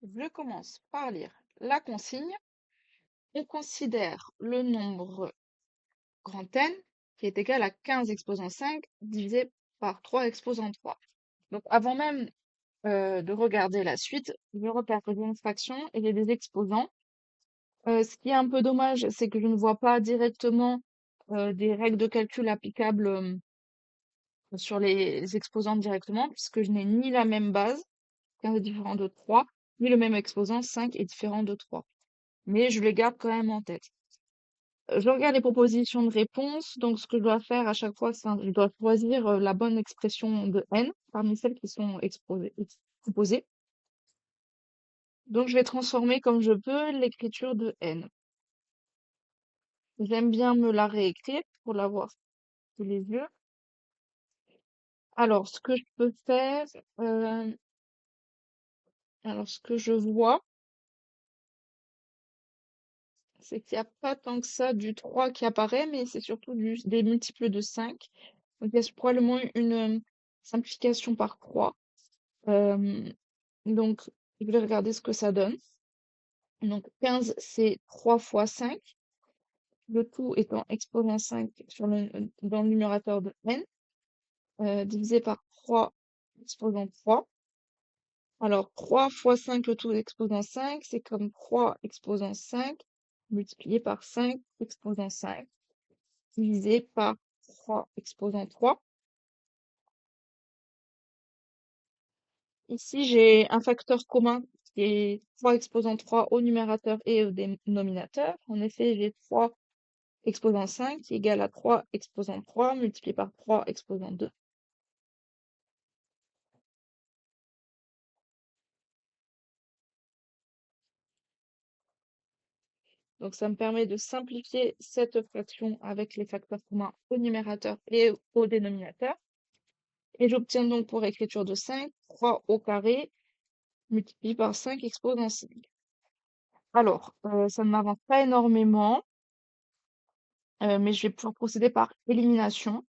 Je commence par lire la consigne. On considère le nombre grand N qui est égal à 15 exposant 5 divisé par 3 exposant 3. Donc avant même de regarder la suite, je repère que j'ai une fraction et j'ai des exposants. Ce qui est un peu dommage, c'est que je ne vois pas directement des règles de calcul applicables sur les exposants directement, puisque je n'ai ni la même base, 15 est différent de 3, ni le même exposant, 5 est différent de 3. Mais je les garde quand même en tête. Je regarde les propositions de réponse, donc ce que je dois faire à chaque fois, c'est je dois choisir la bonne expression de n parmi celles qui sont proposées. Donc je vais transformer comme je peux l'écriture de n. J'aime bien me la réécrire pour l'avoir sous les yeux. Alors, ce que je peux faire, euh, alors ce que je vois, c'est qu'il n'y a pas tant que ça du 3 qui apparaît, mais c'est surtout des multiples de 5. Donc il y a probablement une simplification par 3. Donc, je vais regarder ce que ça donne. Donc, 15, c'est 3 fois 5. Le tout étant exposant 5 dans le numérateur de n, divisé par 3 exposant 3. Alors, 3 fois 5, le tout exposant 5, c'est comme 3 exposant 5 multiplié par 5 exposant 5, divisé par 3 exposant 3. Ici, j'ai un facteur commun qui est 3 exposant 3 au numérateur et au dénominateur. En effet, j'ai 3 exposant 5 qui est égal à 3 exposant 3 multiplié par 3 exposant 2. Donc, ça me permet de simplifier cette fraction avec les facteurs communs au numérateur et au dénominateur. Et j'obtiens donc pour écriture de 5, 3 au carré multiplié par 5 exposant 5. Alors, ça ne m'avance pas énormément, mais je vais pouvoir procéder par élimination.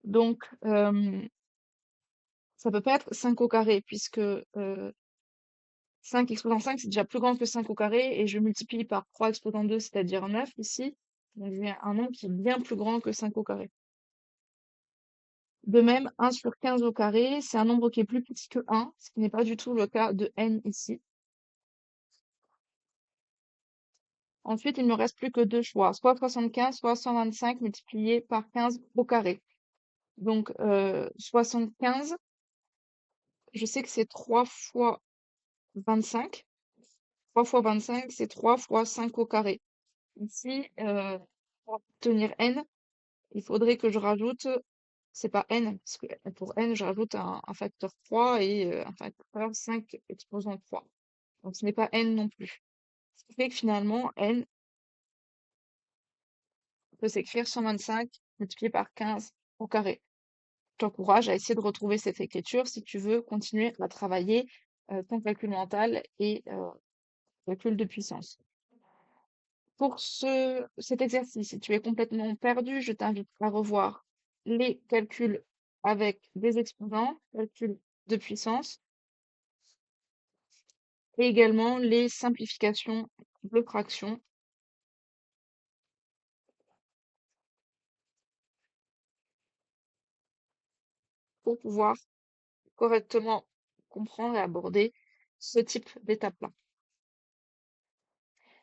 Donc, ça peut pas être 5 au carré, puisque 5 exposant 5, c'est déjà plus grand que 5 au carré, et je multiplie par 3 exposant 2, c'est-à-dire 9 ici. Donc, j'ai un nombre qui est bien plus grand que 5 au carré. De même, 1 sur 15 au carré, c'est un nombre qui est plus petit que 1, ce qui n'est pas du tout le cas de n ici. Ensuite, il ne me reste plus que deux choix, soit 75, soit 125 multiplié par 15 au carré. Donc, 75, je sais que c'est 3 fois 25. 3 fois 25, c'est 3 fois 5 au carré. Ici, pour obtenir n, il faudrait que je rajoute, c'est pas n, parce que pour n, je rajoute un facteur 3 et un facteur 5 exposant 3. Donc ce n'est pas n non plus. Ce qui fait que finalement, n peut s'écrire 125 multiplié par 15 au carré. Je t'encourage à essayer de retrouver cette écriture si tu veux continuer à travailler ton calcul mental et calcul de puissance. Pour cet exercice, si tu es complètement perdu, je t'invite à revoir les calculs avec des exposants, calculs de puissance, et également les simplifications de fractions pour pouvoir correctement comprendre et aborder ce type d'étape-là.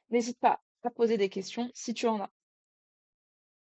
N'hésite pas à poser des questions si tu en as.